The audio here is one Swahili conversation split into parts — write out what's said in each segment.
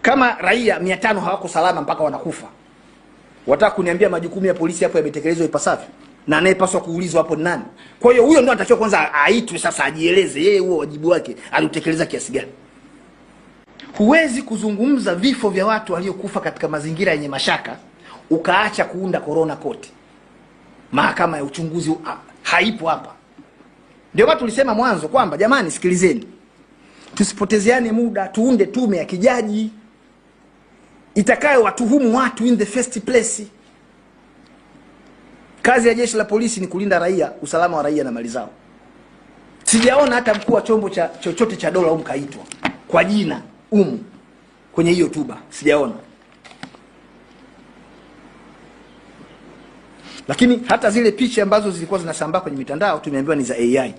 Kama raia 500 hawako salama mpaka wanakufa, wataka kuniambia majukumu ya polisi hapo yametekelezwa ipasavyo? Na anayepaswa kuulizwa hapo ni nani? Kwa hiyo huyo ndio anatakiwa kwanza aitwe sasa ajieleze yeye huo wajibu wake aliutekeleza kiasi gani. Huwezi kuzungumza vifo vya watu waliokufa katika mazingira yenye mashaka ukaacha kuunda corona court. Mahakama ya uchunguzi haipo hapa. Ndio watu tulisema mwanzo kwamba jamani, sikilizeni, tusipotezeane muda, tuunde tume ya kijaji itakayo watuhumu watu in the first place. Kazi ya jeshi la polisi ni kulinda raia, usalama wa raia na mali zao. Sijaona hata mkuu wa chombo cha chochote cha dola kaitwa kwa jina kwenye hiyo tuba, sijaona. Lakini hata zile picha ambazo zilikuwa zinasambaa kwenye mitandao tumeambiwa ni za AI.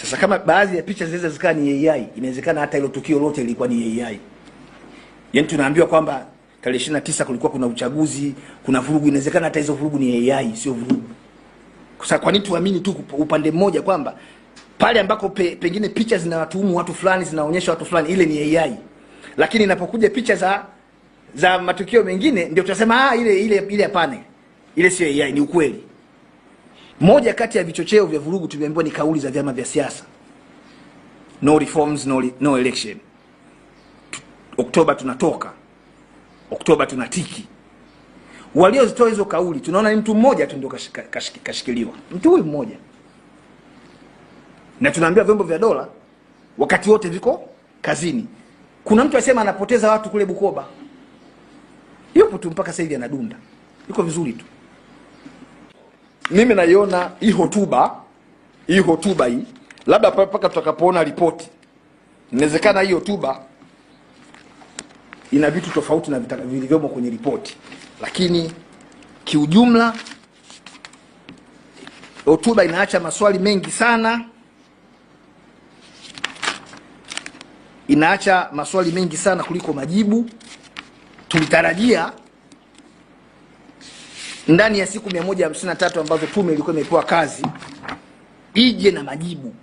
Sasa kama baadhi ya picha zinaweza zikawa ni AI, inawezekana hata hilo tukio lote lilikuwa ni AI. Yaani tunaambiwa kwamba tarehe 29 kulikuwa kuna uchaguzi, kuna vurugu, inawezekana hata hizo vurugu ni AI, sio vurugu. Kwa nini tuamini tu upande mmoja kwamba pale ambako pengine picha zinawatuhumu watu fulani, zinaonyesha watu fulani, ile ni AI. Lakini inapokuja picha za matukio mengine ndio tutasema ile hapana. Ile sio AI, ni ukweli. Moja kati ya vichocheo vya vurugu tumeambiwa ni kauli za vyama vya siasa. No reforms, no election. Oktoba tunatoka. Oktoba tunatiki. Waliozitoa hizo kauli tunaona ni mtu mmoja tu ndio kashikiliwa. Mtu huyu mmoja. Na tunaambia vyombo vya dola wakati wote viko kazini. Kuna mtu asema anapoteza watu kule Bukoba. Yupo tu mpaka sasa hivi anadunda. Yuko vizuri tu. Mimi naiona hii hotuba hii labda mpaka tutakapoona ripoti. Inawezekana hii hotuba ina vitu tofauti na vilivyomo kwenye ripoti. Lakini kiujumla hotuba inaacha maswali mengi sana. Inaacha maswali mengi sana kuliko majibu. Tulitarajia ndani ya siku 153 ambazo tume ilikuwa imepewa kazi ije na majibu.